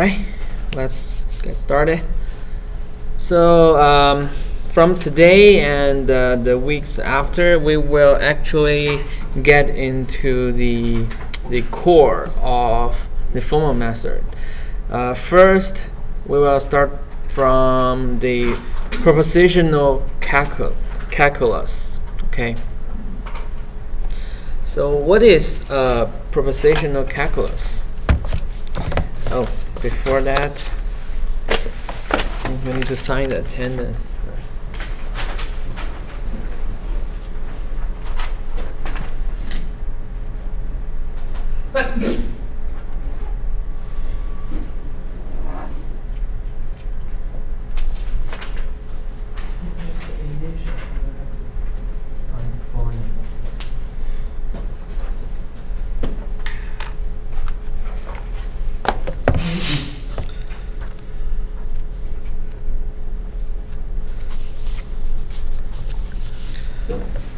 Alright, let's get started. So from today and the weeks after, we will actually get into the core of the formal method. First, we will start from the propositional calculus. Okay. So what is propositional calculus? Oh, before that, we need to sign the attendance first.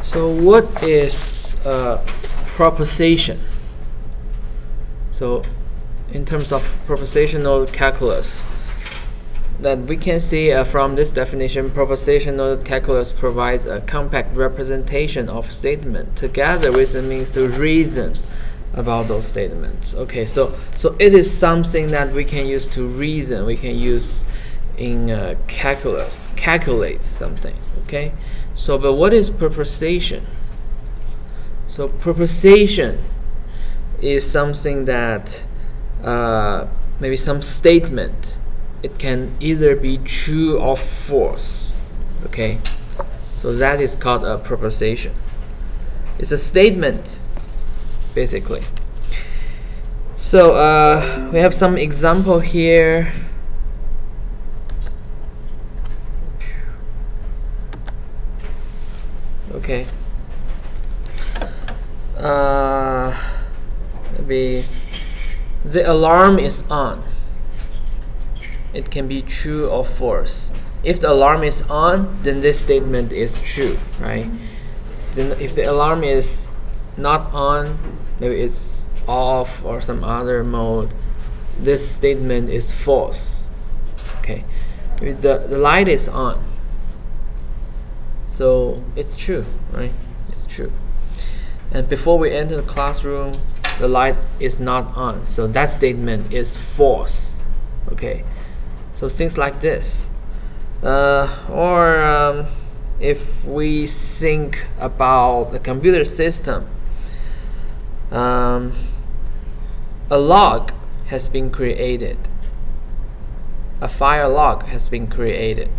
So what is proposition? So in terms of propositional calculus, that we can see from this definition, propositional calculus provides a compact representation of statement together with the means to reason about those statements. Okay, so it is something that we can use to reason. We can use in calculus, calculate something. Okay. So, but what is proposition? So, proposition is something that maybe some statement. It can either be true or false. Okay, so that is called a proposition. It's a statement, basically. So, we have some example here. Okay. Maybe the alarm is on. It can be true or false. If the alarm is on, then this statement is true, right? Then if the alarm is not on, maybe it's off or some other mode, this statement is false. Okay. If the light is on, so it's true, right? It's true. And before we enter the classroom, the light is not on, so that statement is false. Okay, so things like this. Or if we think about the computer system, a log has been created. A file log has been created.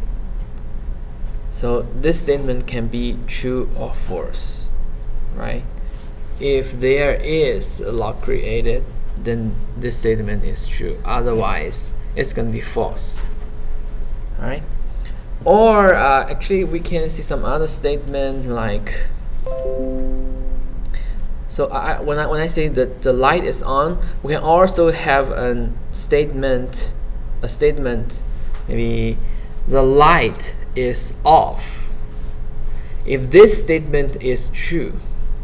So this statement can be true or false, right? If there is a log created, then this statement is true. Otherwise, it's going to be false, right? Or actually, we can see some other statement like. So when I say that the light is on, we can also have a statement. Maybe the light is off. If this statement is true,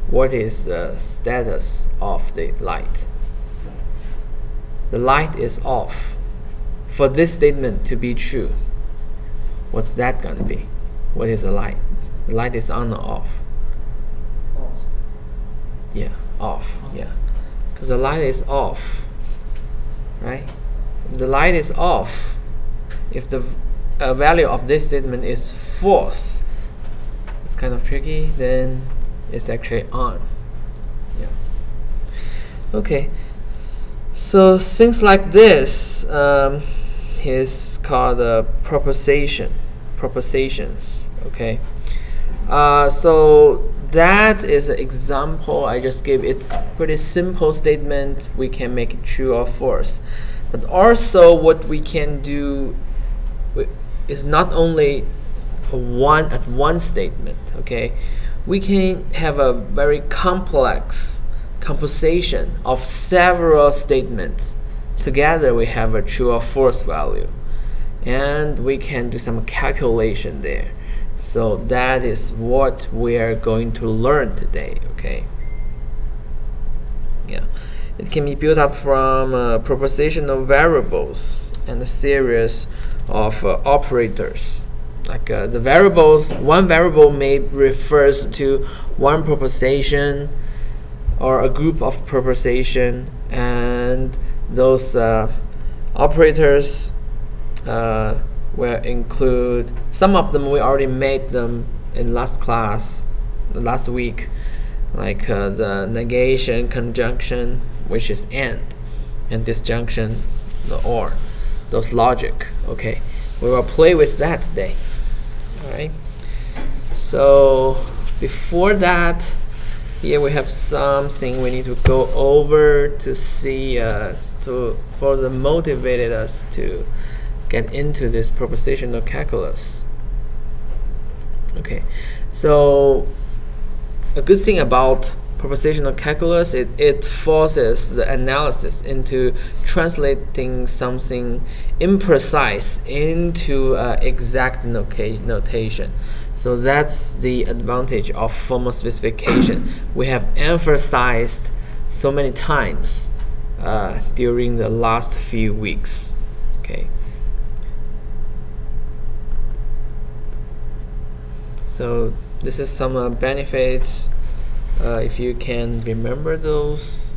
what is the status of the light? The light is off. For this statement to be true, what's that going to be? What is the light? The light is on or off? Off. Yeah, off. Yeah, because the light is off, right? If the light is off, if the value of this statement is false, it's kind of tricky, then it's actually on. Yeah. Okay, so things like this is called propositions. Okay, so that is an example I just gave. It's pretty simple statement. We can make it true or false, but also what we can do is not only one statement. Okay, we can have a very complex composition of several statements. Together we have a true or false value, and we can do some calculation there. So that is what we are going to learn today. Okay. Yeah. It can be built up from propositional variables and a series of operators. Like the variables, one variable may refers to one proposition or a group of proposition, and those operators will include, some of them we already made them in last week, like the negation, conjunction, which is and disjunction, the or, those logic. Okay, we will play with that today. Alright, so before that, here we have something we need to go over to see further motivated us to get into this propositional calculus. Okay, so a good thing about propositional calculus, it forces the analysis into translating something imprecise into exact notation. So that's the advantage of formal specification. We have emphasized so many times during the last few weeks. Okay. So this is some benefits. If you can remember those,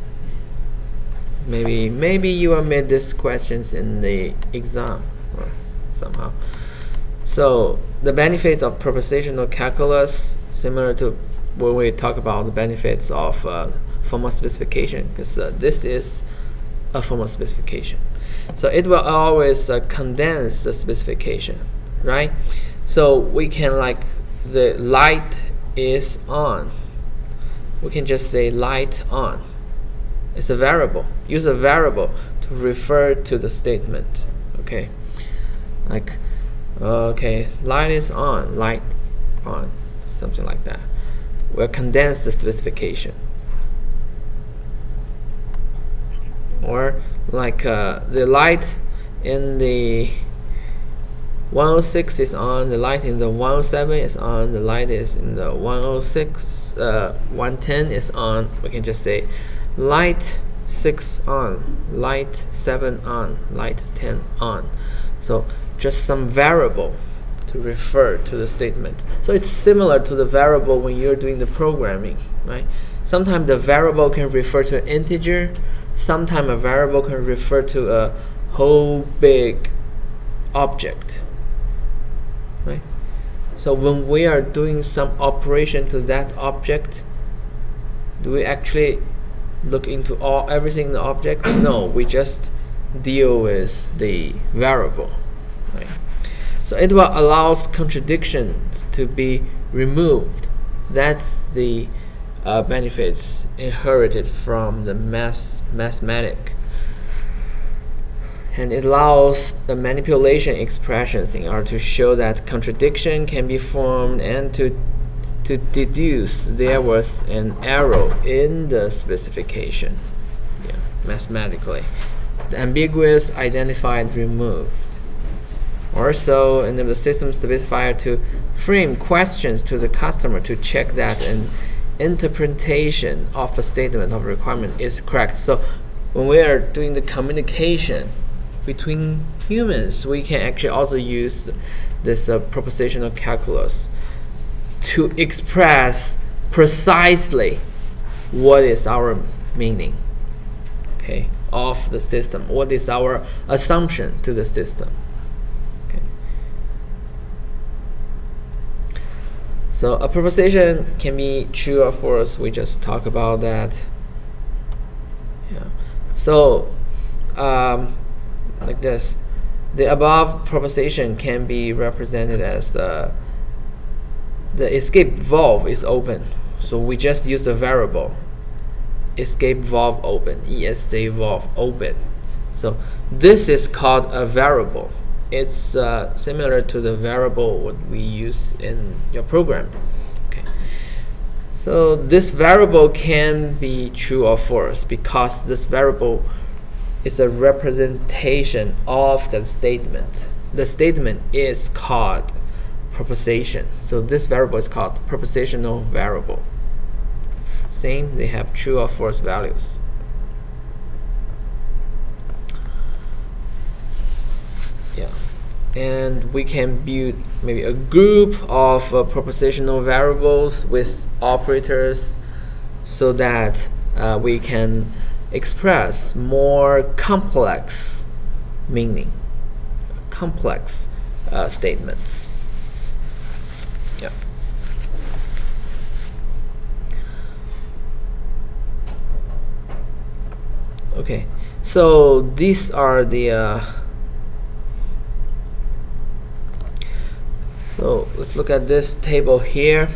maybe you have made these questions in the exam or somehow. So the benefits of propositional calculus, similar to when we talk about the benefits of formal specification, because this is a formal specification. So it will always condense the specification, right? So we can, like, the light is on, we can just say light on. It's a variable. Use a variable to refer to the statement. Okay, like okay, light is on, light on, something like that. We'll condense the specification. Or like the light in the 106 is on, the light in the 107 is on, the light is in the 106, 110 is on. We can just say light 6 on, light 7 on, light 10 on. So just some variable to refer to the statement. So it's similar to the variable when you're doing the programming, right? Sometimes the variable can refer to an integer, sometimes a variable can refer to a whole big object, right? So when we are doing some operation to that object, do we actually look into everything in the object? No, we just deal with the variable, right? So it will allows contradictions to be removed. That's the benefits inherited from the mathematics. And it allows the manipulation expressions in order to show that contradiction can be formed and to deduce there was an error in the specification. Yeah, mathematically. The ambiguous identified removed. Also, enable the system specifier to frame questions to the customer to check that an interpretation of a statement of requirement is correct. So when we are doing the communication between humans, we can actually also use this propositional calculus to express precisely what is our meaning, okay, of the system, what is our assumption to the system. Okay. So a proposition can be true or false. We just talked about that. Yeah. So like this, the above proposition can be represented as the escape valve is open. So we just use the variable escape valve open, ESA valve open. So this is called a variable. It's similar to the variable what we use in your program. Okay. So this variable can be true or false because this variable is a representation of the statement. The statement is called proposition. So this variable is called propositional variable. Same, they have true or false values. Yeah, and we can build maybe a group of propositional variables with operators so that we can express more complex meaning, complex statements. Yeah. Okay, so these are the so let's look at this table here.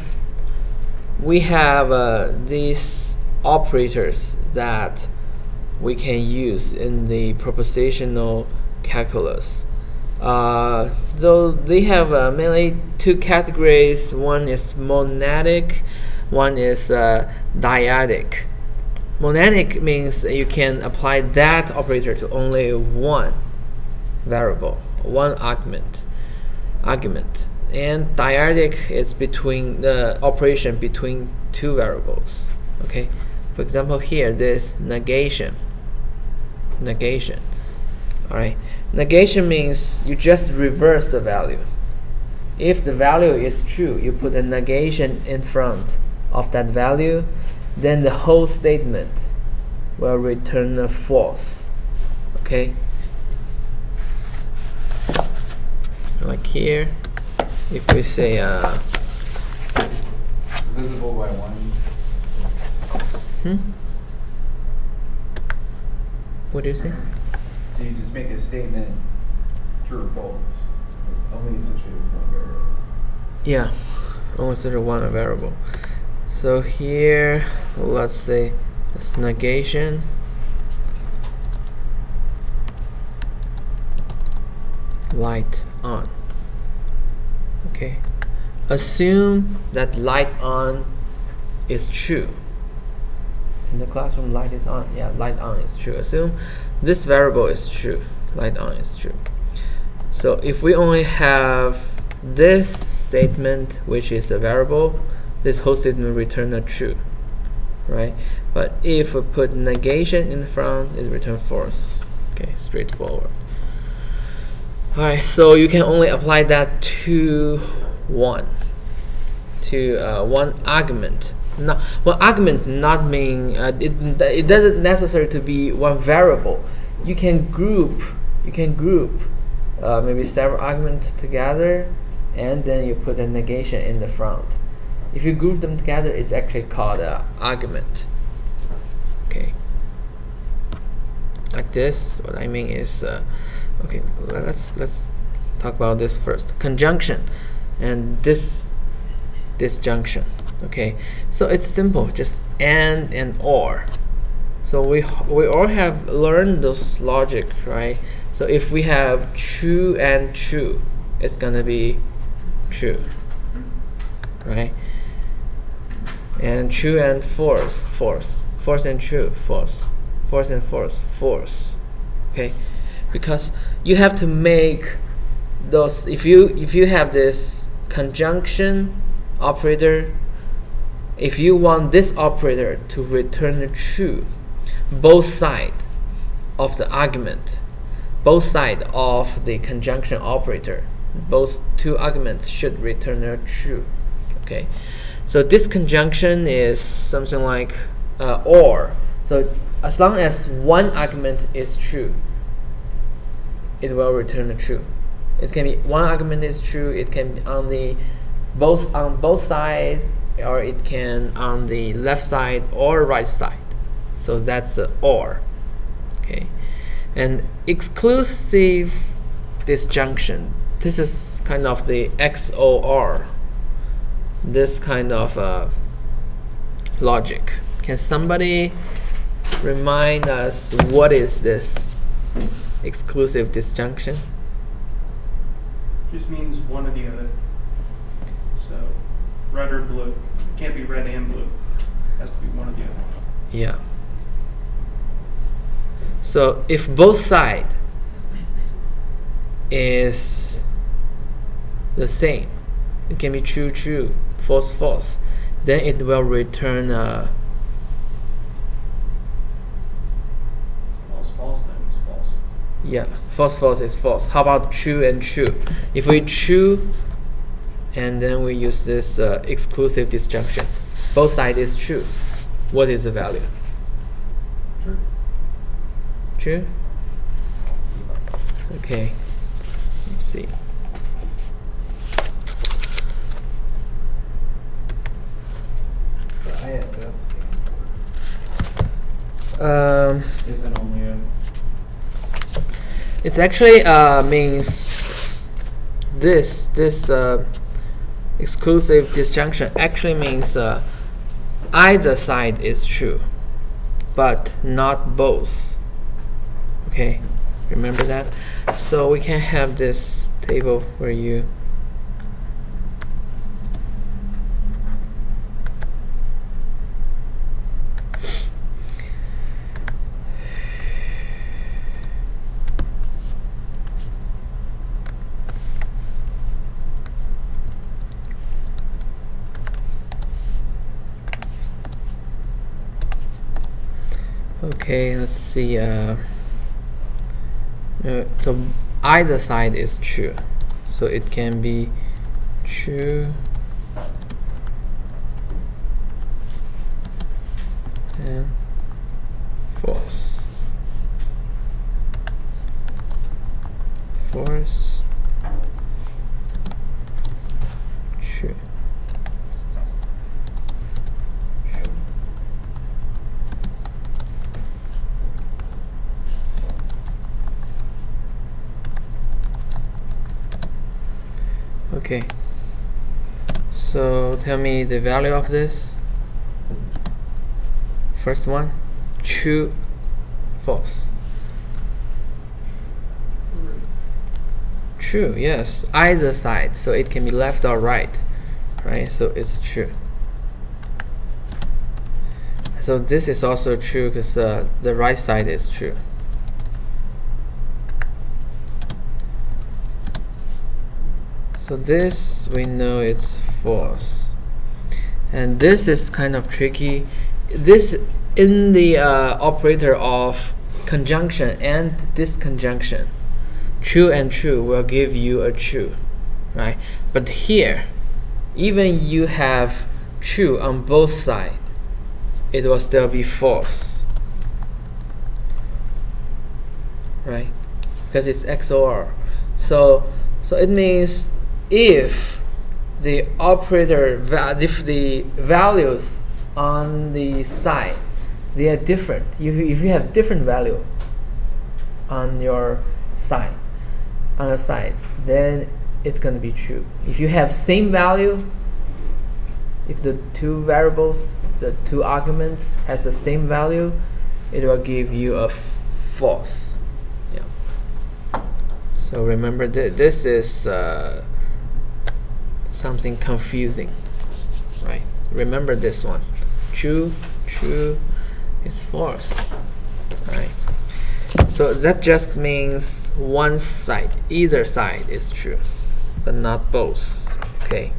We have these operators that we can use in the propositional calculus. So they have mainly two categories. One is monadic, one is dyadic. Monadic means you can apply that operator to only one variable, one argument. And dyadic is between the operation between two variables. Okay, for example, here this negation. All right, negation means you just reverse the value. If the value is true, you put a negation in front of that value, then the whole statement will return a false. Okay, like here, if we say divisible by 1. What do you say? So you just make a statement true or false, only associated with one variable. Yeah, only associated with one variable. So here, let's say this negation. Light on. Okay, assume that light on is true. In the classroom, light is on. Yeah, light on is true. Assume this variable is true. Light on is true. So if we only have this statement, which is a variable, this whole statement return a true, right? But if we put negation in front, it return false. Okay, straightforward. Alright, so you can only apply that to one argument. Argument not mean it doesn't necessary to be one variable. You can group maybe several arguments together, and then you put a negation in the front. If you group them together, it's actually called an argument. Okay, like this. What I mean is okay, let's talk about this first. Conjunction and disjunction. Okay, so it's simple, just and or. So we all have learned this logic, right? So if we have true and true, it's gonna be true, right? And true and false and true, false and false. Okay, because you have to make those. If you have this conjunction operator, if you want this operator to return true, both sides of the argument, both sides of the conjunction operator, both two arguments should return a true. Okay, so this conjunction is something like or. So as long as one argument is true, it will return a true. It can be one argument is true. It can be on both sides, or it can on the left side or right side. So that's the or. Okay, and exclusive disjunction. This is kind of the XOR. This kind of logic. Can somebody remind us what is this exclusive disjunction? Just means one or the other. So red or blue. It can't be red and blue. It has to be one or the other. Yeah. So if both sides is the same, it can be true, true, false, false, then it will return false, false, then it's false. Yeah, false is false. How about true and true? If we true and then we use this exclusive disjunction, both sides is true, what is the value? True. True? Okay, let's see. What's the IFF stand for? If and only if. It's actually means this exclusive disjunction actually means either side is true, but not both. Okay, remember that? So we can have this table for you. Okay, let's see. So either side is true, so it can be true and false. False, true. Okay, so tell me the value of this. First one, true, false. True, yes, either side, so it can be left or right, right? So it's true. So this is also true because the right side is true. So this we know it's false, and this is kind of tricky. This in the operator of conjunction and disconjunction, true and true will give you a true, right? But here, even you have true on both sides, it will still be false, right? Because it's XOR. So it means if the operator, if the values on the side, they are different. If you have different value on your side, on the sides, then it's going to be true. If you have same value, if the two variables, the two arguments has the same value, it will give you a false. Yeah. So remember this is something confusing, right? Remember this one. True, true is false, right? So that just means one side, either side is true, but not both. Okay.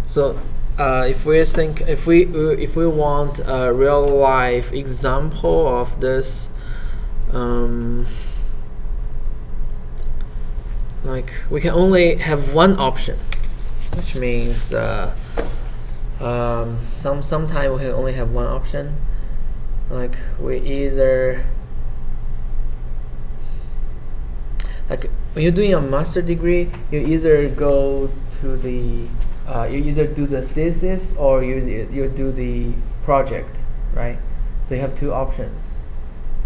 So if we want a real life example of this, like we can only have one option, which means sometimes we can only have one option. Like we either, like when you're doing a master degree, you either go to the you either do the thesis or you do the project, right? So you have two options,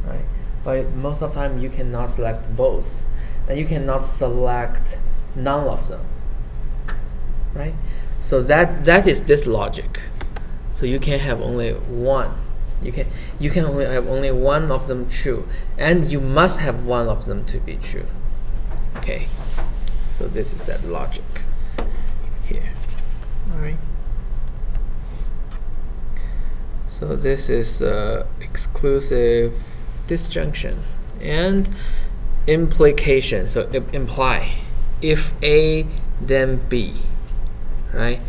right? But most of the time you cannot select both, and you cannot select none of them, right? So that is this logic. So you can have only one. You can only have only one of them true, and you must have one of them to be true. Okay. So this is that logic here. All right. So this is exclusive disjunction and implication. So imply if A then B, right?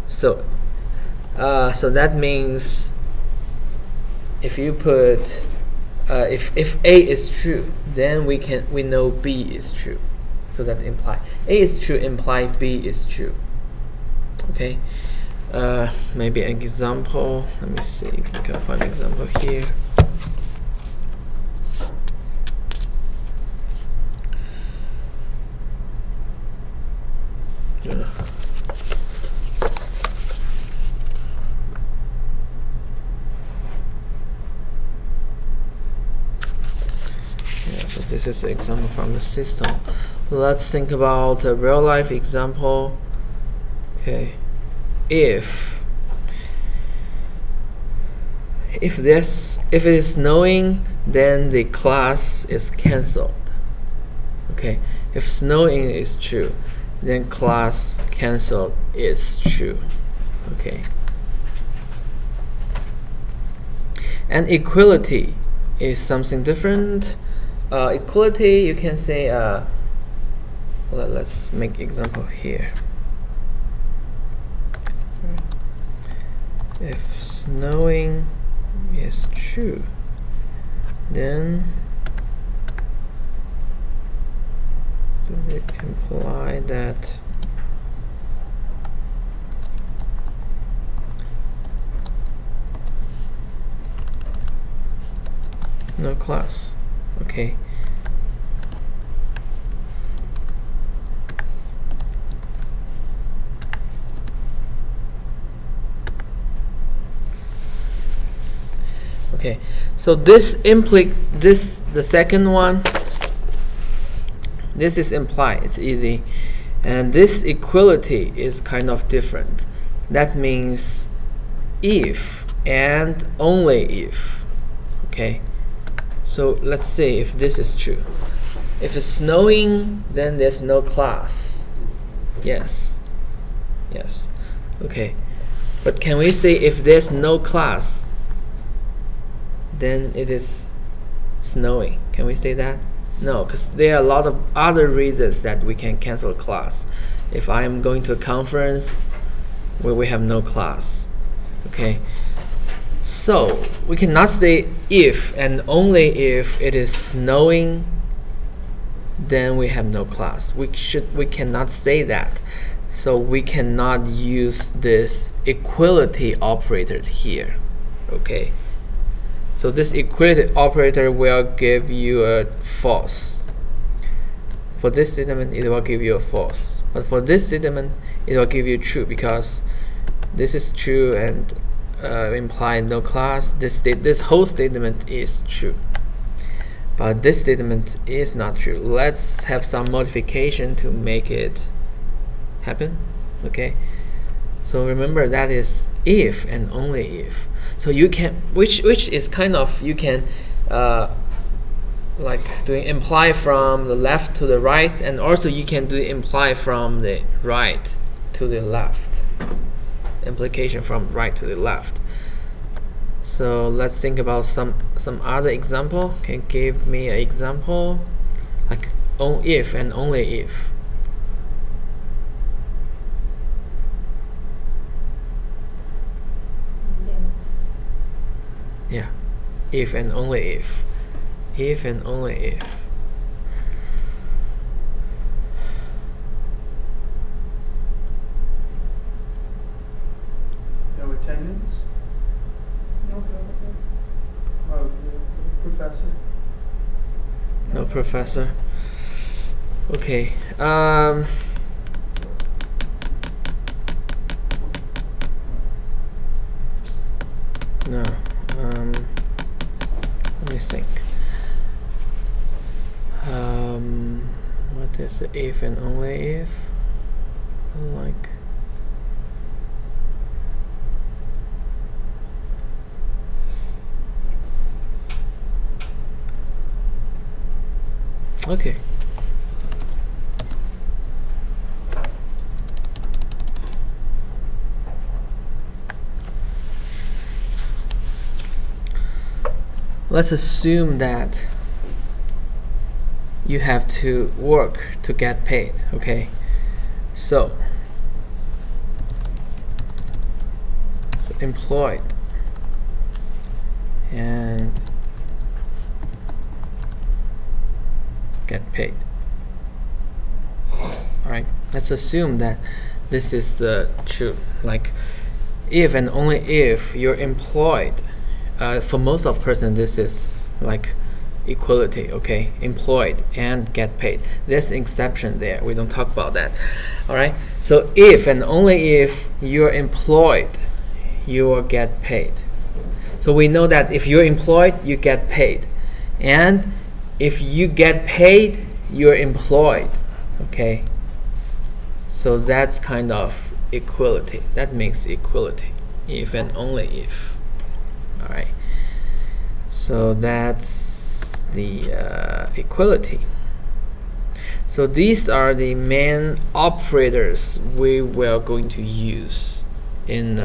So so that means if you put if A is true, then we know B is true. So that imply A is true, imply B is true. Okay. Maybe an example. Let me see if we can find an example here. Yeah. So this is an example from the system. Let's think about a real life example. Okay. If it is snowing, then the class is cancelled. Okay. If snowing is true, then class cancelled is true. Okay. And equality is something different. Equality, you can say, let's make example here. If snowing is true, then does it imply that no class? Okay. Okay, so the second one, this is implied, it's easy, and this equality is kind of different. That means if and only if. Okay, so let's say if this is true. If it's snowing, then there's no class. Yes. Yes. Okay, but can we say if there's no class, then it is snowing? Can we say that? No, because there are a lot of other reasons that we can cancel class. If I am going to a conference where we have no class, okay, so we cannot say if and only if it is snowing, then we have no class. We cannot say that. So we cannot use this equality operator here. Okay. So this equality operator will give you a false. For this statement, it will give you a false. But for this statement, it will give you true, because this is true and imply no class. This whole statement is true. But this statement is not true. Let's have some modification to make it happen. Okay. So remember, that is if and only if. So you can, which is kind of, you can like doing imply from the left to the right, and also you can do imply from the right to the left. Implication from right to the left. So let's think about some other example. Can give me an example like if and only if. Yeah, if and only if. If and only if. No attendance? No professor. Oh, the professor. No professor. Okay. No. Let me think. What is the if and only if? Like. Okay. Let's assume that you have to work to get paid. Okay, so employed and get paid. Alright, let's assume that this is true. Like, if and only if you're employed, for most of person this is like equality, okay? Employed and get paid. There's an exception there. We don't talk about that. Alright? So if and only if you're employed, you will get paid. So we know that if you're employed, you get paid. And if you get paid, you're employed. Okay? So that's kind of equality. That makes equality. If and only if. Alright. So that's the equality. So these are the main operators we were going to use in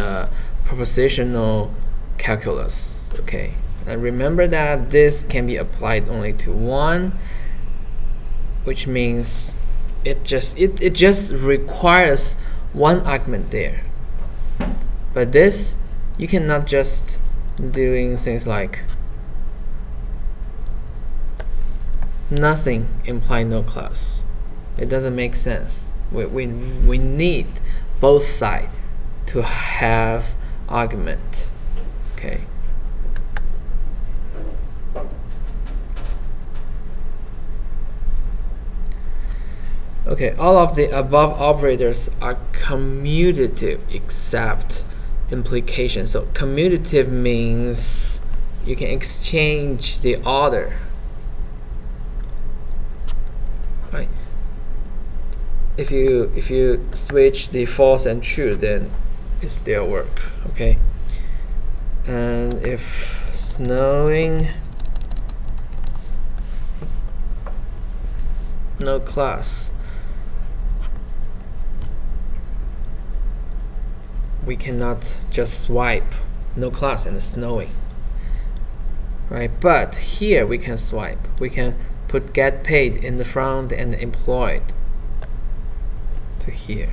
propositional calculus. Okay, and remember that this can be applied only to one, which means it just requires one argument there. But this, you cannot just doing things like nothing imply no class. It doesn't make sense. We need both sides to have argument. Okay. Okay, all of the above operators are commutative except implication. So commutative means you can exchange the order. Right. If you switch the false and true, then it still work. Okay. And if snowing, no class, we cannot just swipe no class and snowing, right? But here we can swipe. We can put get paid in the front and employed to here.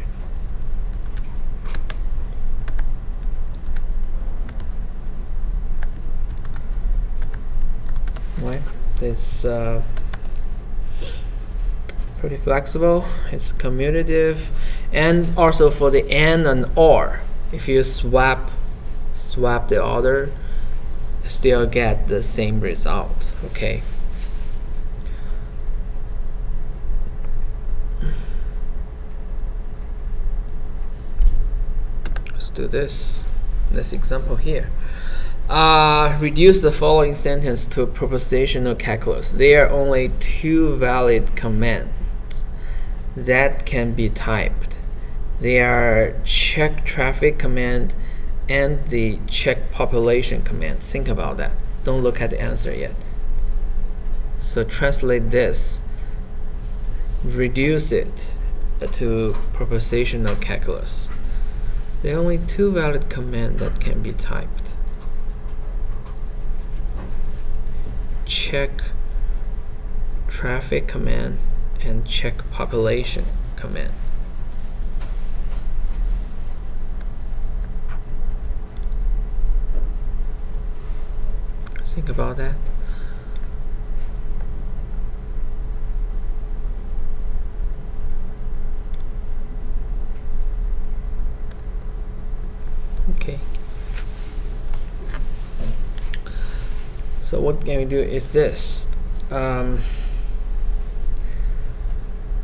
Right? This pretty flexible. It's commutative, and also for the and or, if you swap the order, still get the same result. Okay. Let's do this example here. Reduce the following sentence to propositional calculus. There are only two valid commands that can be typed. They are check traffic command and the check population command. Think about that. Don't look at the answer yet. So translate this. Reduce it to propositional calculus. There are only two valid commands that can be typed. Check traffic command and check population command. Think about that. Okay. So what can we do is this.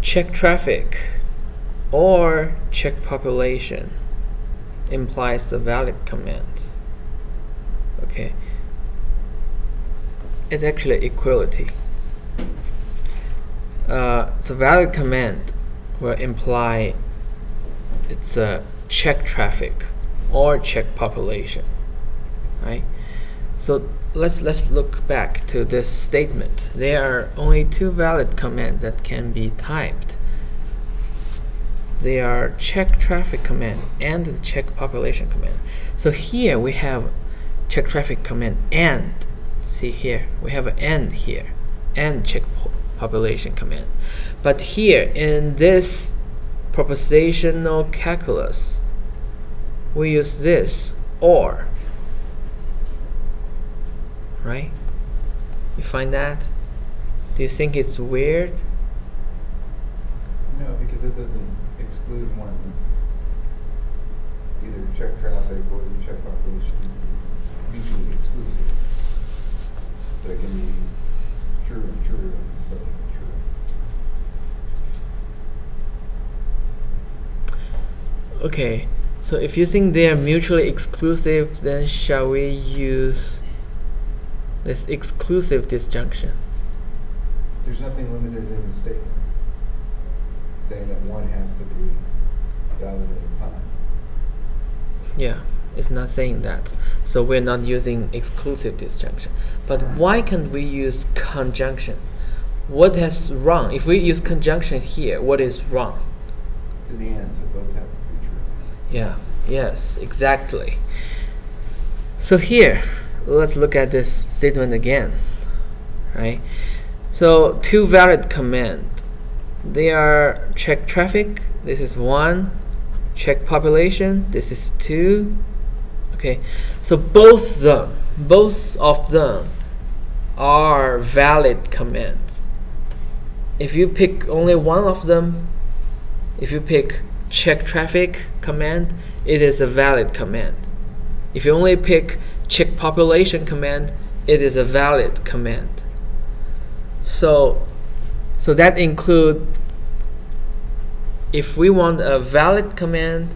Check traffic or check population implies a valid command. Okay. It's actually equality. So valid command will imply it's a check traffic or check population, right? So let's look back to this statement. There are only two valid commands that can be typed. They are check traffic command and the check population command. So here we have check traffic command and, see here, we have an and here, and check population command. But here in this propositional calculus, we use this or, right? You find that? Do you think it's weird? No, because it doesn't exclude one. Either check traffic or the check population mutually exclusive. So it can be true and true and still true. Okay, so if you think they are mutually exclusive, then shall we use this exclusive disjunction? There's nothing limited in the statement saying that one has to be valid at a time. Yeah, it's not saying that. So we're not using exclusive disjunction. But why can't we use conjunction? What is wrong? If we use conjunction here, what is wrong? It's in the end, so both have to be true. Yeah, yes, exactly. So here, let's look at this statement again, right? So two valid commands. They are check traffic, this is 1, check population, this is 2. Okay, so both of them are valid commands. If you pick only one of them, if you pick check traffic command, it is a valid command. If you only pick check population command, it is a valid command. So that includes, if we want a valid command,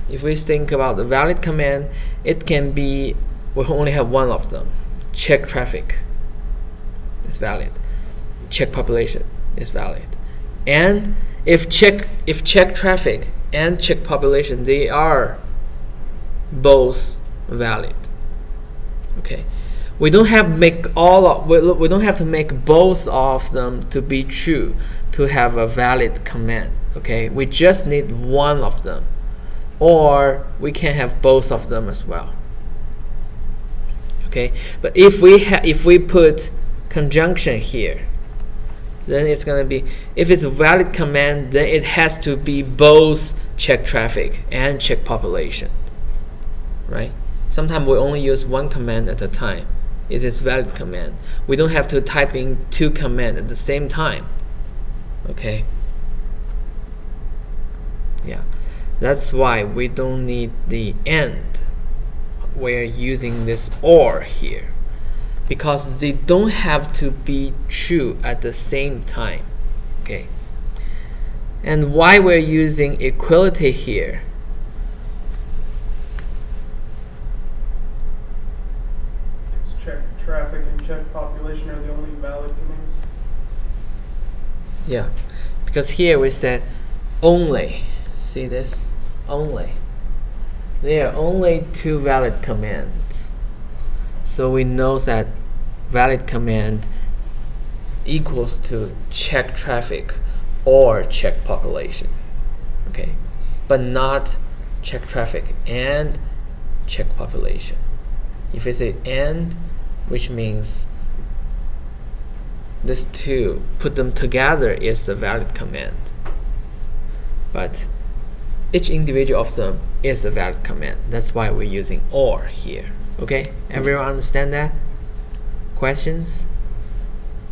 if we think about the valid command, it can be, we only have one of them. Check traffic is valid. Check population is valid. And if check traffic and check population, they are both valid. Okay. We don't have we don't have to make both of them to be true to have a valid command. Okay, we just need one of them, or we can have both of them as well. Okay, but if we put conjunction here, then it's gonna be, if it's a valid command, then it has to be both check traffic and check population, right? Sometimes we only use one command at a time. It is valid command. We don't have to type in two commands at the same time. Okay. Yeah, that's why we don't need the and. We're using this or here because they don't have to be true at the same time. Okay. And why we're using equality here? Check traffic and check population are the only valid commands. Yeah, because here we said only. See this? Only. There are only two valid commands. So we know that valid command equals to check traffic or check population. Okay, but not check traffic and check population. If we say and, which means these two, put them together is a valid command. But each individual of them is a valid command. That's why we're using or here. Okay, everyone understand that? Questions?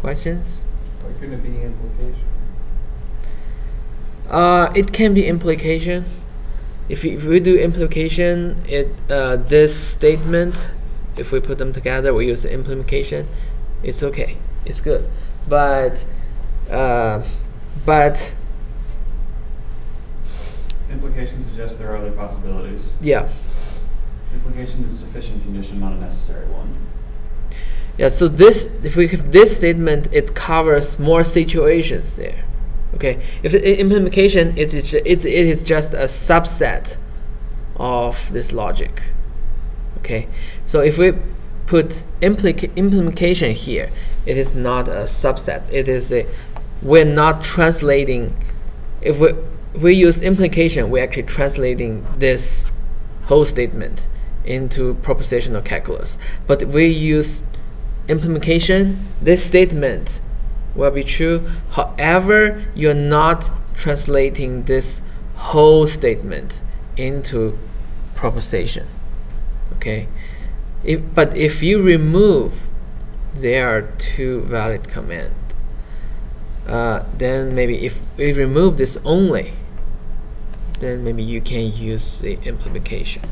Questions? Why couldn't it be implication? It can be implication. If we do implication, this statement, if we put them together, we use the implication. It's okay. It's good. But implication suggests there are other possibilities. Yeah. Implication is a sufficient condition, not a necessary one. Yeah. So this, if we have this statement, it covers more situations there. Okay. If implication, it is just a subset of this logic. Okay. So if we put implication here, it is not a subset. It is we're not translating. If we use implication, we're actually translating this whole statement into propositional calculus. But if we use implication, this statement will be true. However, you're not translating this whole statement into proposition. Okay. But if you remove, there are two valid commands. then maybe if we remove this only, then maybe you can use the implication.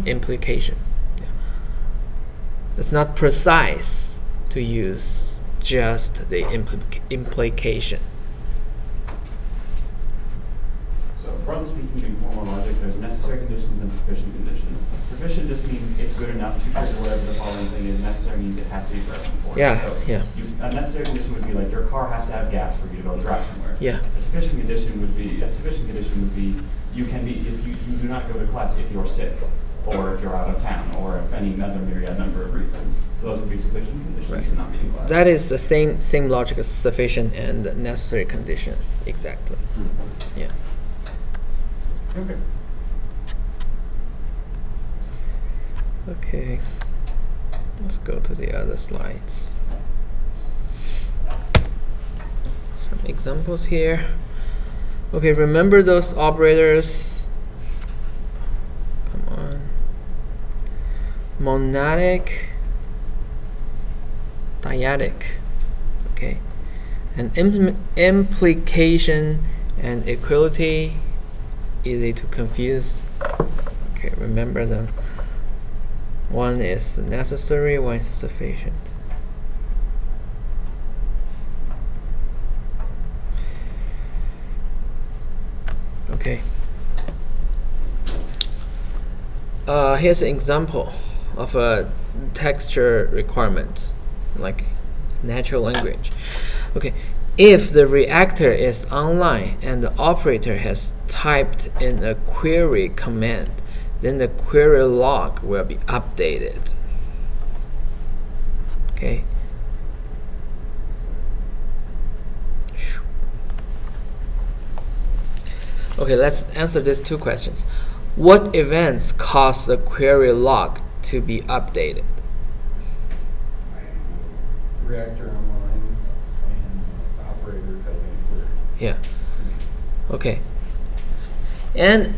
Implication. Yeah. It's not precise to use just the implication. So broadly speaking, in formal logic, there's necessary conditions and sufficient conditions. Sufficient just means it's good enough to trigger whatever the following thing is. Necessary means it has to be present for it. Yeah, So yeah. A necessary condition would be like your car has to have gas for you to go drive somewhere. Yeah. A sufficient condition would be you can be if you do not go to class if you're sick, or if you're out of town, or if any other myriad number of reasons. So those would be sufficient conditions to not be in class. That is the same logic as sufficient and necessary conditions. Exactly. Yeah. Okay. Okay. Let's go to the other slides. Some examples here. Okay, remember those operators. Come on. Monadic, dyadic. Okay. And implication and equality, easy to confuse. Okay, remember them. One is necessary, one is sufficient. Okay. Here's an example of a texture requirement, like natural language. Okay. If the reactor is online and the operator has typed in a query command, then the query log will be updated. Okay. Okay, let's answer these two questions. What events cause the query log to be updated? Reactor online and operator typing query. Yeah. Okay.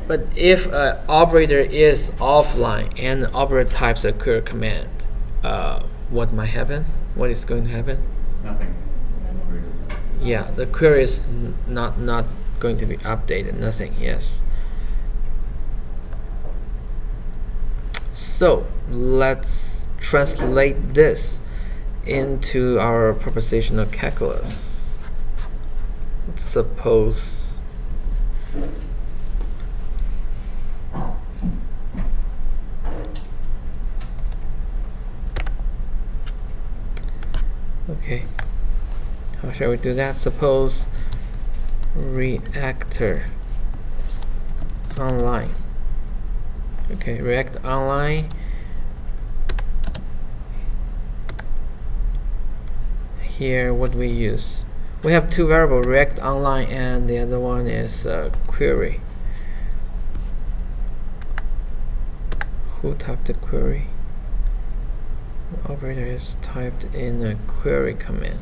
But if an operator is offline and the operator types a query command, what might happen? What is going to happen? Nothing. Yeah, the query is not going to be updated. Nothing. Yes. So let's translate this into our propositional calculus. Let's suppose okay, how shall we do that? Suppose reactor online. Okay, react online. Here, what we use? We have two variables, react online, and the other one is query. Who typed the query? The operator has typed in a query command.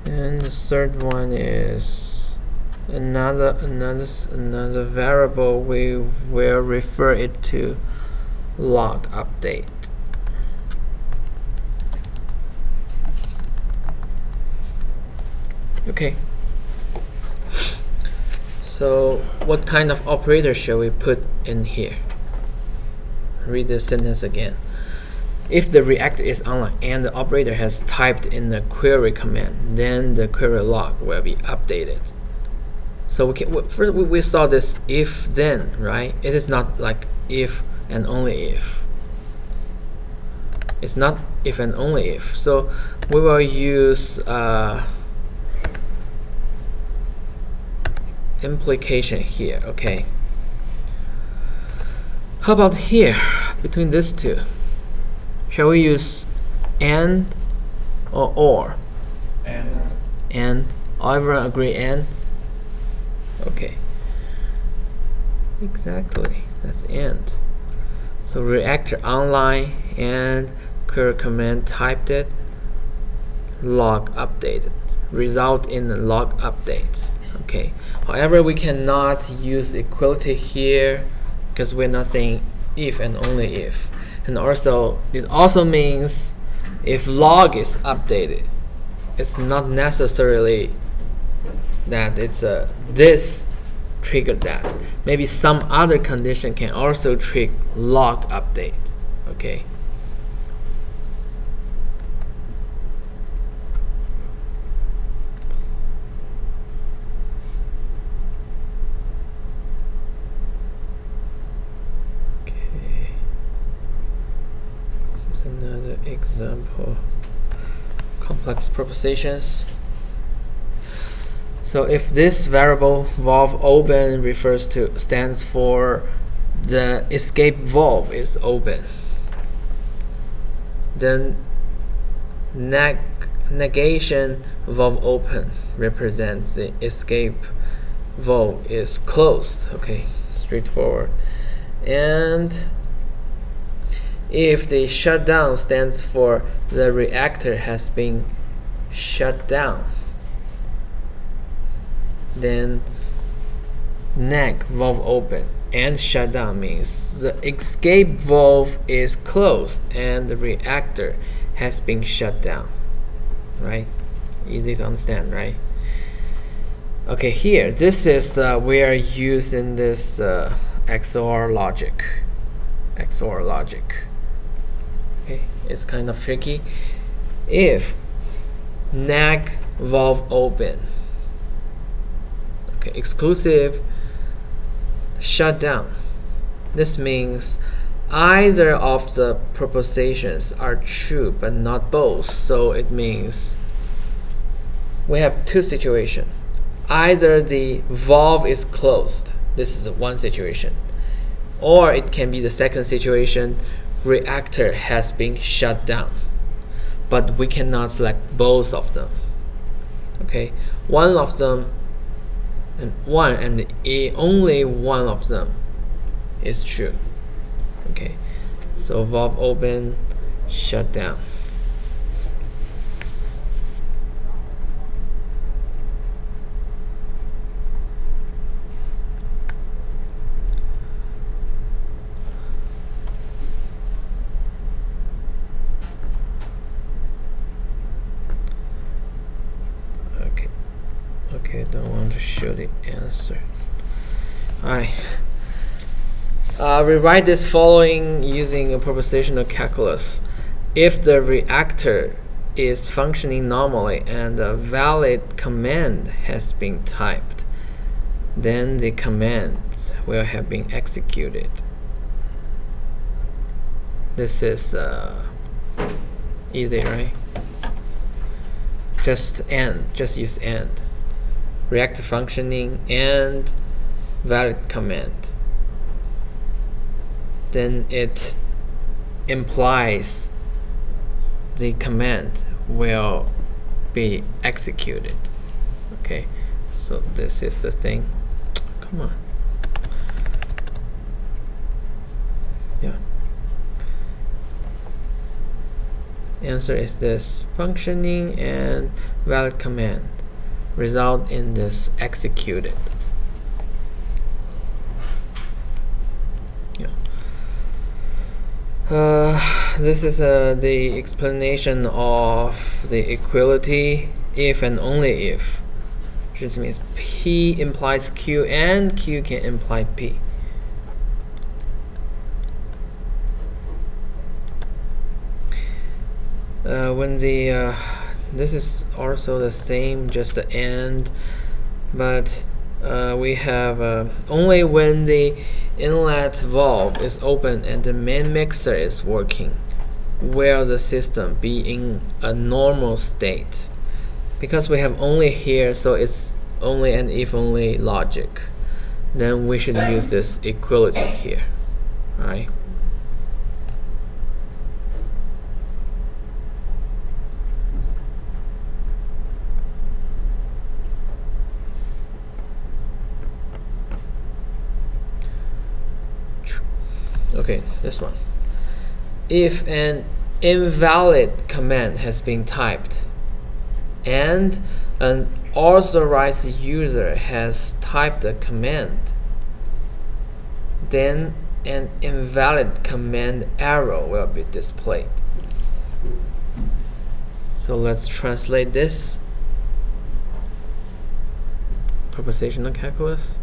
And the third one is another variable. We will refer it to log update. Okay. So what kind of operator shall we put in here? Read the sentence again. If the reactor is online and the operator has typed in the query command, then the query log will be updated. So first we saw this if then, right? It is not like if and only if. It's not if and only if. So we will use implication here. Okay. How about here between these two? Shall we use and or? And. Everyone agree and? Okay. Exactly. That's and. So reactor online and query command typed it, log updated, result in the log update. Okay. However, we cannot use equality here because we're not saying if and only if. And also, it also means if log is updated, it's not necessarily that it's this triggered that. Maybe some other condition can also trigger log update. Okay. Another example, complex propositions. So if this variable valve open stands for the escape valve is open, then negation valve open represents the escape valve is closed. Okay, straightforward. And if the shutdown stands for the reactor has been shut down, then neg valve open and shutdown means the escape valve is closed and the reactor has been shut down. Right? Easy to understand, right? Okay, here this is we are using this XOR logic. XOR logic. Okay, it's kind of tricky. If neg valve open, okay, exclusive shutdown, this means either of the propositions are true but not both. So it means we have two situations. Either the valve is closed, this is one situation, or it can be the second situation, reactor has been shut down, but we cannot select both of them. Okay, one of them and only one of them is true. Okay, so valve open, shut down. Okay, don't want to show the answer. Alright. Rewrite this following using a propositional calculus. If the reactor is functioning normally and a valid command has been typed, then the command will have been executed. This is easy, right? Just use AND. Reactor functioning and valid command. Then it implies the command will be executed. Okay, so this is the thing. Come on. Yeah. Answer is this: functioning and valid command result in this executed. Yeah. This is the explanation of the equality if and only if, which means P implies Q and Q can imply P. When the this is also the same, just the AND, but we have only when the inlet valve is open and the main mixer is working will the system be in a normal state. Because we have only here, so it's only and if only logic, then we should use this equality here. Alright. Okay, this one. If an invalid command has been typed and an authorized user has typed a command, then an invalid command error will be displayed. So let's translate this. Propositional calculus.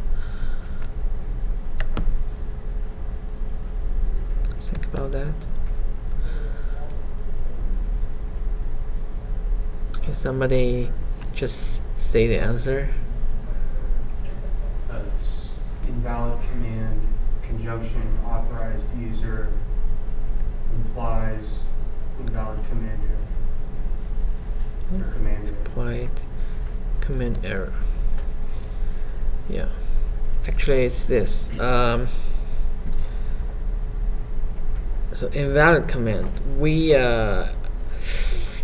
Think about that. Can somebody just say the answer? It's invalid command, conjunction authorized user implies invalid command error. Or command error. Applied command error. Yeah. Actually, it's this. So invalid command.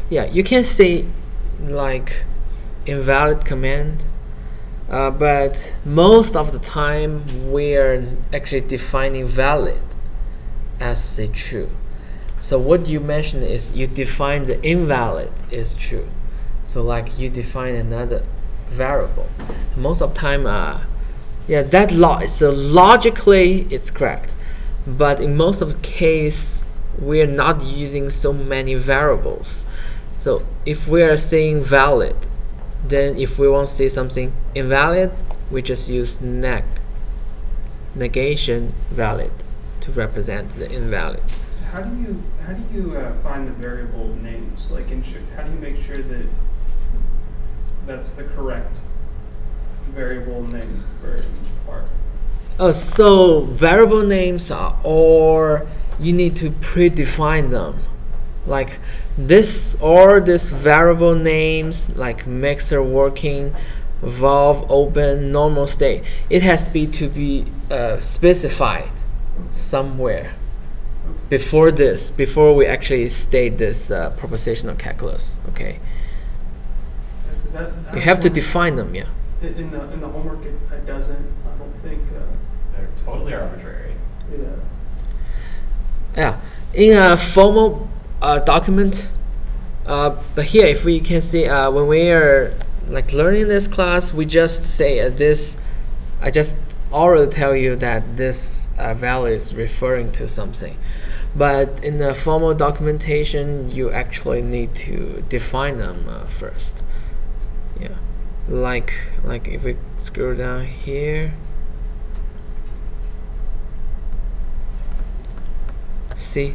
Yeah, you can say like invalid command, but most of the time we're actually defining valid as a true. So what you mentioned is you define the invalid is true. So like you define another variable. Most of the time, yeah, that so logically it's correct, but in most of the case we're not using so many variables. So if we are saying valid, then if we want to say something invalid, we just use negation valid to represent the invalid. How do you find the variable names? Like, how do you make sure that that's the correct variable name for each part? Oh, so variable names are, or you need to predefine them, like this variable names, like mixer working, valve open, normal state. It has to be specified somewhere before we actually state this propositional calculus. Okay, you have to define them. Yeah. In the homework, it doesn't. I don't think. They're totally arbitrary. Yeah, in a formal document, but here, if we can see, when we are like learning this class, we just say this. I just already tell you that this value is referring to something, but in the formal documentation, you actually need to define them first. Yeah, like if we scroll down here. See,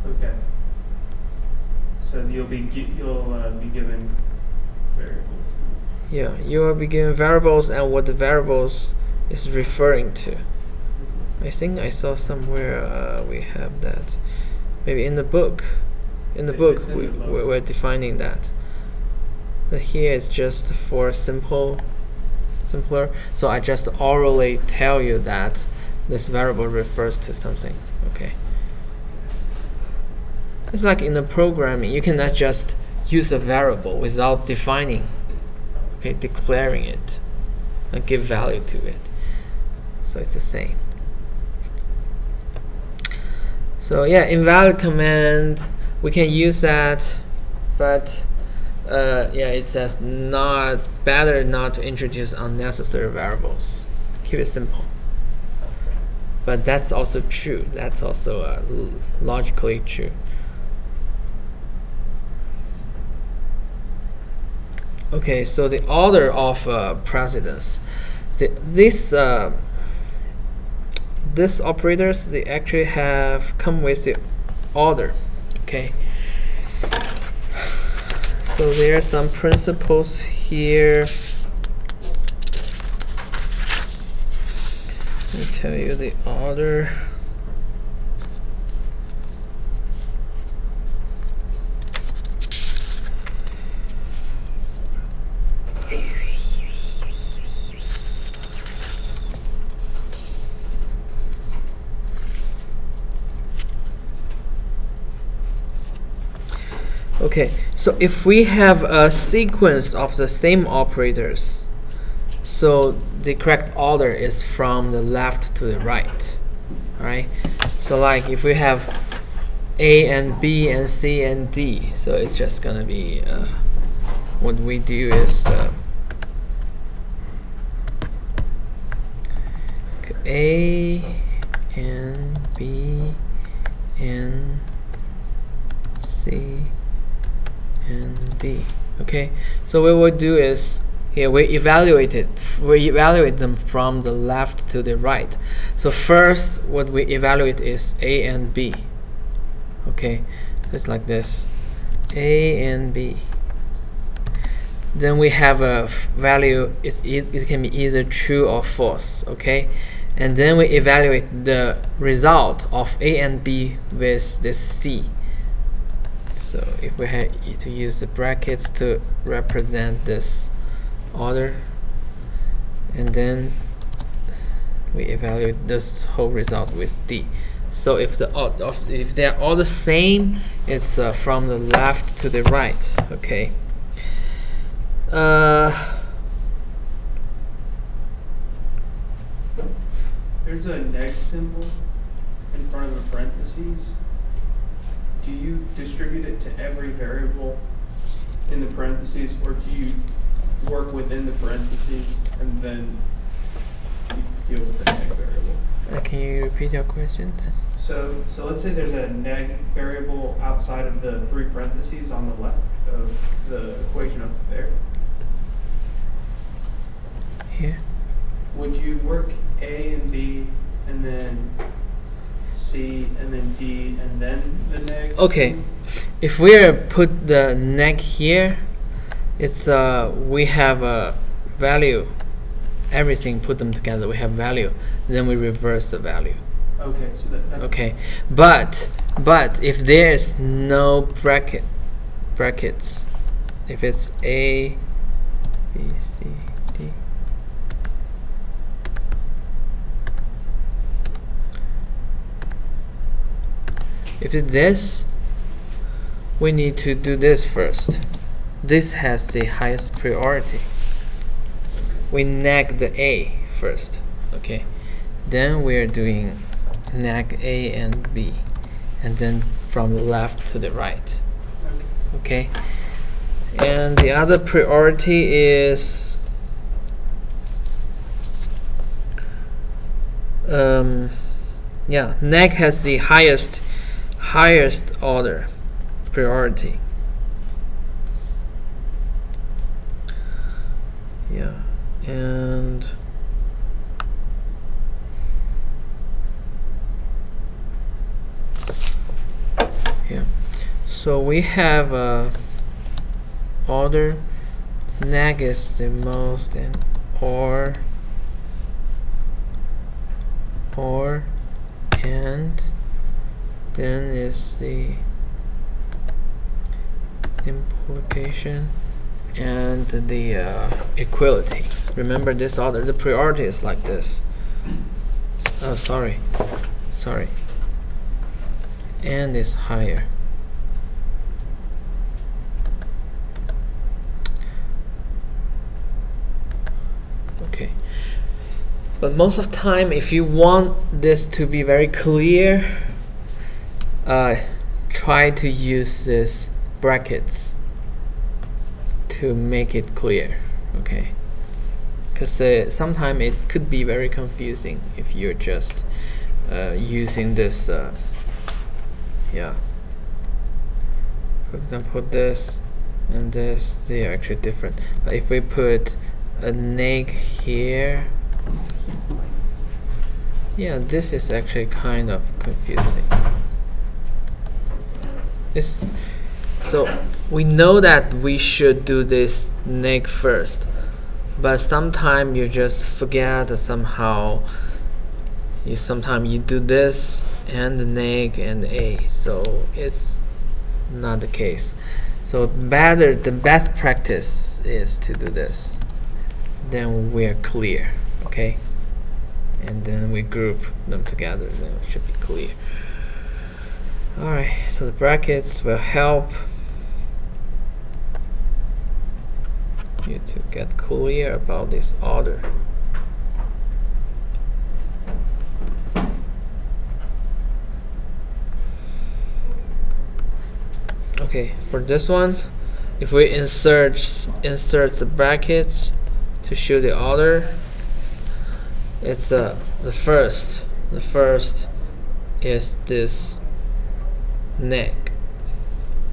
Okay. So you'll be given variables. yeah, you will be given variables and what the variables is referring to. I think I saw somewhere we have that. Maybe in the book. In the book, we're defining that. But here it's just for simpler. So I just orally tell you that this variable refers to something. Okay. It's like in the programming, you cannot just use a variable without defining, okay, declaring it, and give value to it. So it's the same. So yeah, invalid command, we can use that, but yeah, it says better not to introduce unnecessary variables. Keep it simple. But that's also true. That's also logically true. Okay, so the order of precedence. These operators, they actually come with the order. Okay. So there are some principles here. Let me tell you the order. Okay, so if we have a sequence of the same operators, so the correct order is from the left to the right. Alright, So like if we have A and B and C and D, so it's just gonna be what we do is A and B and C and D. Okay, so what we'll do is here we evaluate them from the left to the right. So first what we evaluate is A and B. Okay, it's like this, A and B. Then we have a value, it can be either true or false. Okay, and then we evaluate the result of A and B with this C. So if we had to use the brackets to represent this order, and then we evaluate this whole result with D. So if they are all the same, it's from the left to the right. Okay. There's a neg symbol in front of the parentheses. Do you distribute it to every variable in the parentheses, or do you work within the parentheses and then you deal with the neg variable? Can you repeat your question? So let's say there's a neg variable outside of the three parentheses on the left of the equation up there. Here. Would you work A and B and then C and then D and then the neg? Okay, if we put the neg here, it's we have a value. Everything, put them together, we have value. Then we reverse the value. Okay, so that's Okay, but if there is no brackets, if it's A, B, C, D, if it's this, we need to do this first. This has the highest priority. We neg the A first. Okay, then we're doing neg A and B, and then from the left to the right. Okay, and the other priority is yeah, neg has the highest order priority. Yeah, and yeah, so we have order, neg is the most, and or, and then is the implication and the equality. Remember this order, the priority is like this. Oh, sorry, and is higher. Okay, but most of the time, if you want this to be very clear, try to use this brackets to make it clear. Okay, because sometimes it could be very confusing if you're just using this yeah, for example, this and this, they are actually different. But if we put a neg here, yeah, this is actually kind of confusing. So we know that we should do this neg first, but sometimes you just forget that somehow sometimes you do this and the neg and the A, so it's not the case. So the best practice is to do this, then we are clear. Okay, and then we group them together, then it should be clear. Alright, so the brackets will help you to get clear about this order. Okay, for this one, if we insert the brackets to show the order, it's the first is this neg.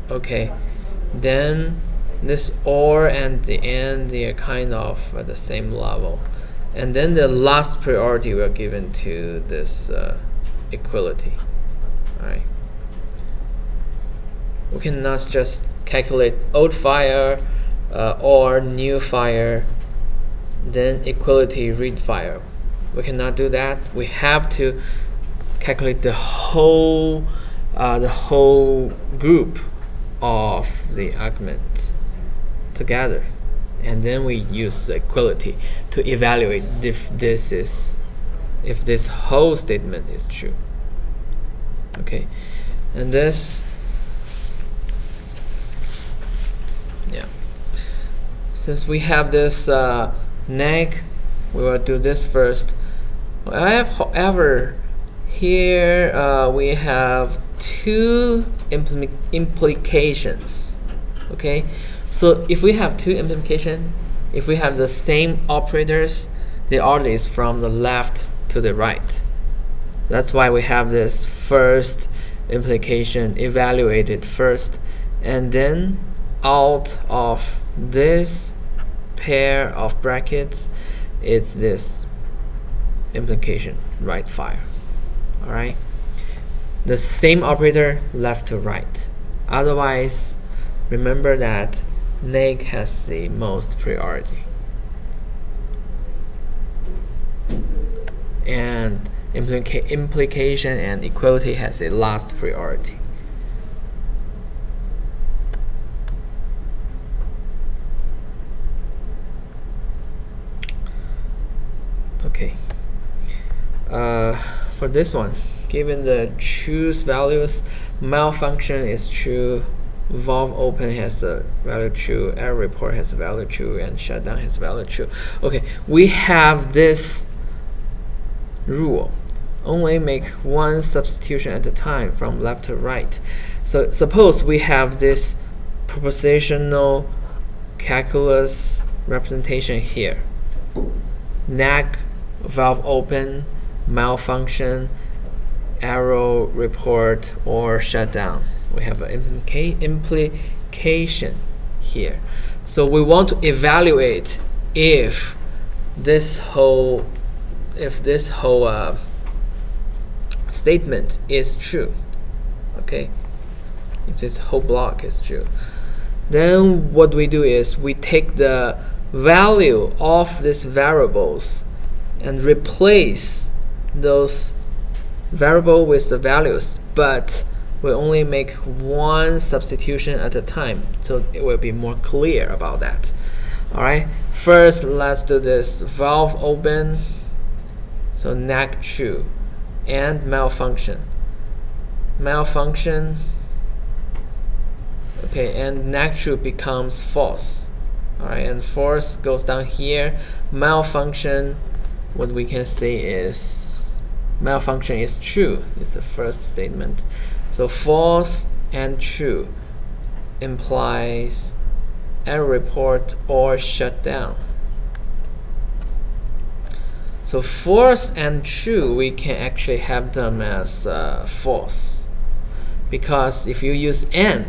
Okay, then this or and the and, they are kind of at the same level, and then the last priority we are given to this equality. All right, we cannot just calculate old fire or new fire, then equality read fire. We cannot do that. We have to calculate the whole group of the argument together, and then we use the equality to evaluate if this whole statement is true. Okay, and this, yeah, since we have this neg, we will do this first. However, here we have two implications. Okay, so if we have two implications, if we have the same operators, the order is from the left to the right. That's why we have this first implication evaluated first, and then out of this pair of brackets is this implication right fire. All right, the same operator left to right. Otherwise, remember that neg has the most priority, and implication and equality has the last priority. Okay, for this one, given the choose values, malfunction is true, valve open has a value true, error report has a value true, and shutdown has a value true. Okay, we have this rule: only make one substitution at a time from left to right. So suppose we have this propositional calculus representation here: neg, valve open, malfunction, error report, or shutdown. We have an implication here. So we want to evaluate if this whole statement is true. Okay, if this whole block is true, then what we do is we take the value of these variables and replace those variable with the values, but we only make one substitution at a time, so it will be more clear about that. All right, first let's do this valve open, so neg true, and malfunction, okay, and neg true becomes false. All right, and false goes down here. Malfunction, what we can say is malfunction is true. It's the first statement. So false and true implies error report or shutdown. So false and true, we can actually have them as false, because if you use and,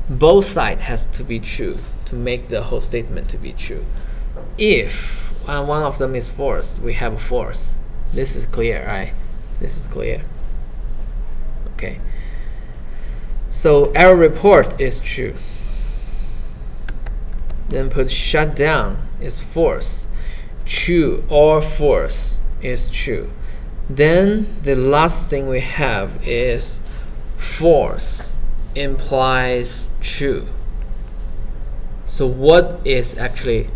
both sides has to be true to make the whole statement to be true. If one of them is false, we have false. This is clear, right? This is clear. Okay. So error report is true. Then put shutdown is false. True or false is true. Then the last thing we have is false implies true. So what is actually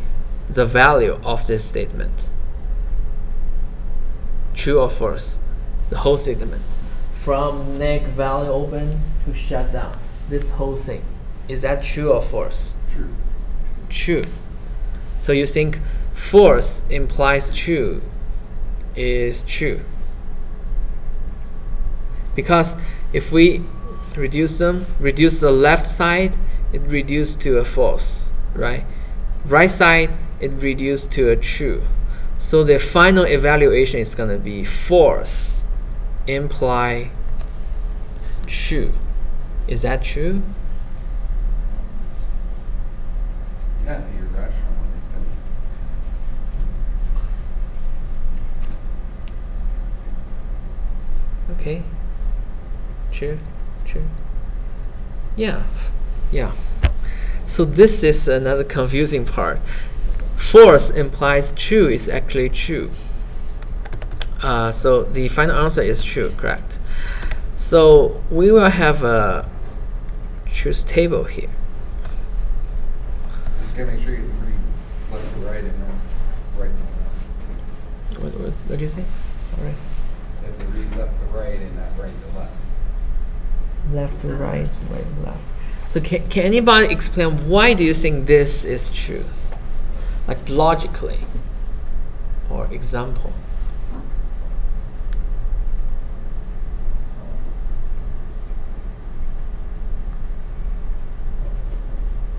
the value of this statement? True or false? The whole statement, from neg value open to shutdown, this whole thing, is that true or false? True. True. So you think false implies true is true, because if we reduce them. Reduce the left side, it reduced to a false, right? Right side, it reduced to a true. So the final evaluation is going to be false imply true. Is that true? Yeah, you're rationalized. Okay. True. Yeah. So this is another confusing part. False implies true is actually true. So the final answer is true, correct? So we will have a truth table here. Just gotta make sure you read left to right and then right to left. What do you say? All right. You have to read left to right and not right to left. Left to right, right to left. So can anybody explain why do you think this is true? Like logically, or example.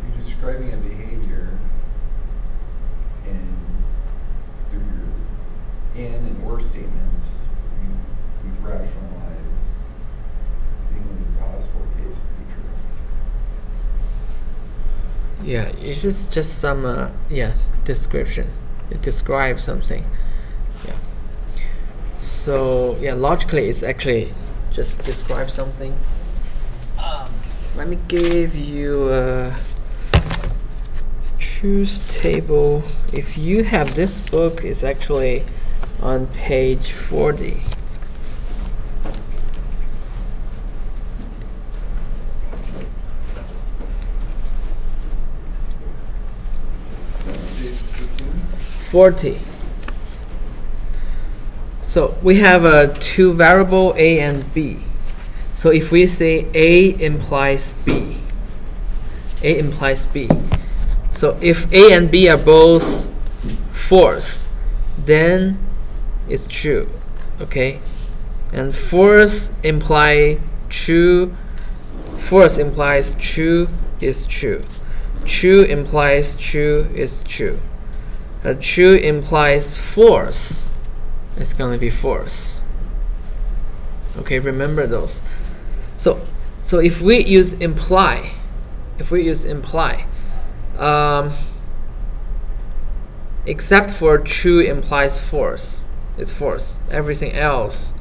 You're describing a behavior and through your in and or statements, you rationalize the only possible case to be true. Yeah, it's just some description. It describes something. Yeah. So yeah, logically it's actually just describe something. Let me give you a truth table. If you have this book, it's actually on page 40. So we have two variable a and b. So if we say a implies b, so if a and b are both false, then it's true, okay? And false implies true is true. True implies true is true. True implies false. It's going to be false. Okay, remember those. So if we use imply, except for true implies false, it's false. Everything else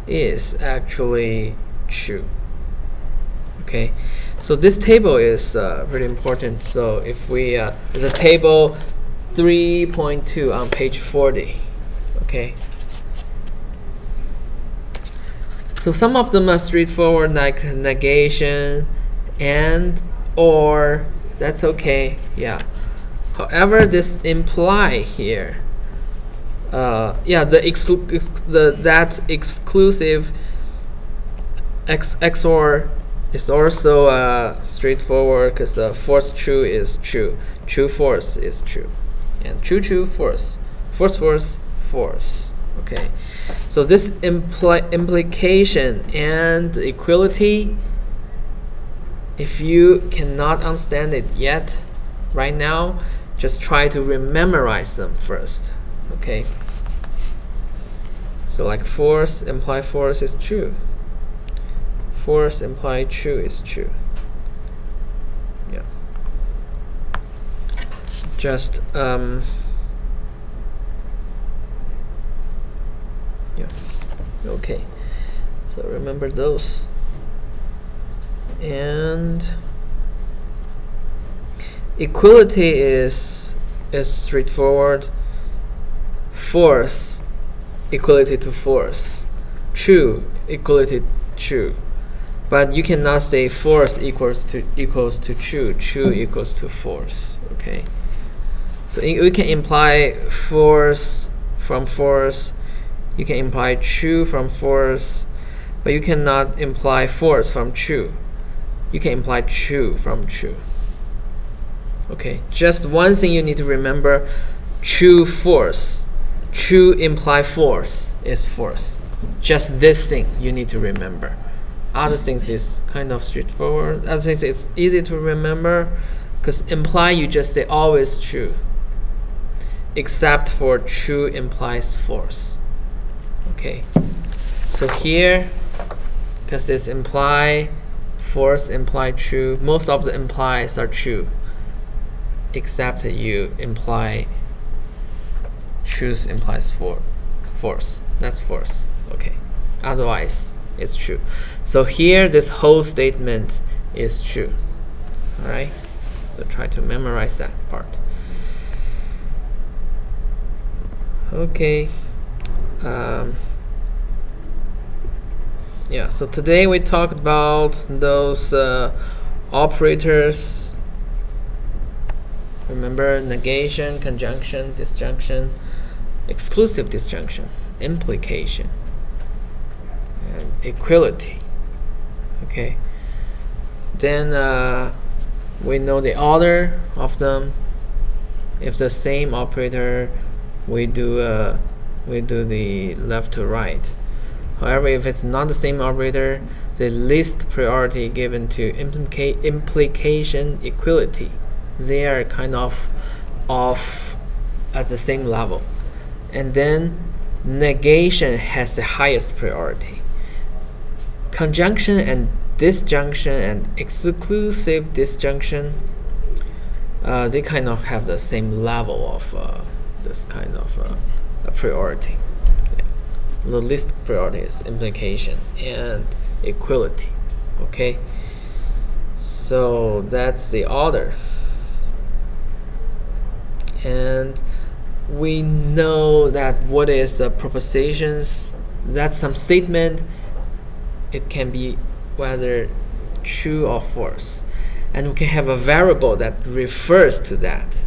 is actually true. Okay, so this table is really important. So if we there's a table 3.2 on page 40. Okay. So some of them are straightforward, like negation and or. That's okay. Yeah. However, this imply here. That exclusive XOR is also straightforward because false true is true, true false is true, and true false, false. Okay, so this implication and equality, if you cannot understand it yet, right now, just try to memorize them first. Okay. So like false imply false is true. False imply true is true. Yeah. Just yeah. Okay. So remember those. And equality is straightforward. False equality to false. True equality true. But you cannot say false equals to true. True equals to false. Okay. So we can imply false from false. You can imply true from false, but you cannot imply false from true. You can imply true from true. Okay. Just one thing you need to remember: true false. True imply false is false. Just this thing you need to remember. Other things is kind of straightforward. Other things is easy to remember, because imply you just say always true, except for true implies false. Okay, so here, because this imply, false, imply true, most of the implies are true, except you imply truth implies false. That's false. Okay, otherwise it's true. So here this whole statement is true. Alright, so try to memorize that part. Okay, yeah, so today we talked about those operators. Remember, negation, conjunction, disjunction, exclusive disjunction, implication, and equality. Okay, then we know the order of them. If the same operator, we do the left to right. However, if it's not the same operator, the least priority given to implication equality. They are kind of off at the same level. And then negation has the highest priority. Conjunction and disjunction and exclusive disjunction, they kind of have the same level of this kind of priority. Yeah. The least priority is implication and equality. Okay, so that's the order. And we know that what is propositions, that's some statement. It can be whether true or false, and we can have a variable that refers to that.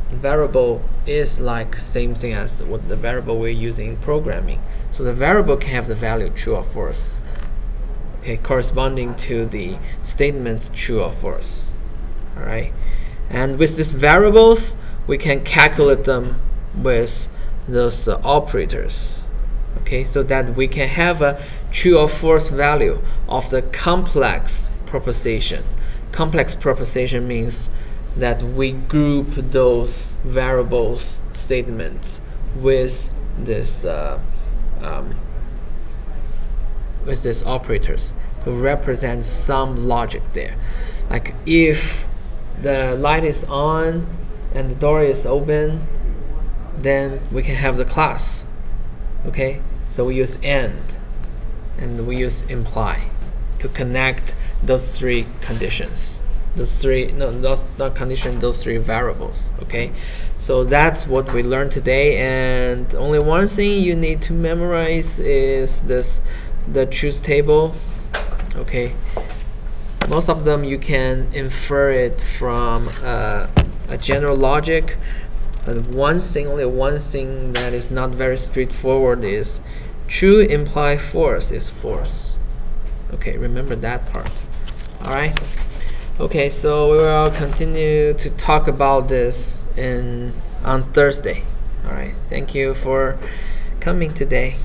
Variable is like same thing as what the variable we're using in programming. So the variable can have the value true or false, okay, corresponding to the statements true or false. All right. And with these variables, we can calculate them with those operators. Okay, so that we can have a true or false value of the complex proposition. Complex proposition means that we group those variables statements with this operators to represent some logic there. Like if the light is on and the door is open, then we can have the class. Okay, so we use and we use imply to connect those three conditions. Those three variables. Okay, so that's what we learned today, and only one thing you need to memorize is the truth table. Okay, most of them you can infer it from a general logic, but only one thing that is not very straightforward is true imply false is false. Okay, remember that part. Alright, okay, so we will continue to talk about this on Thursday. Alright, thank you for coming today.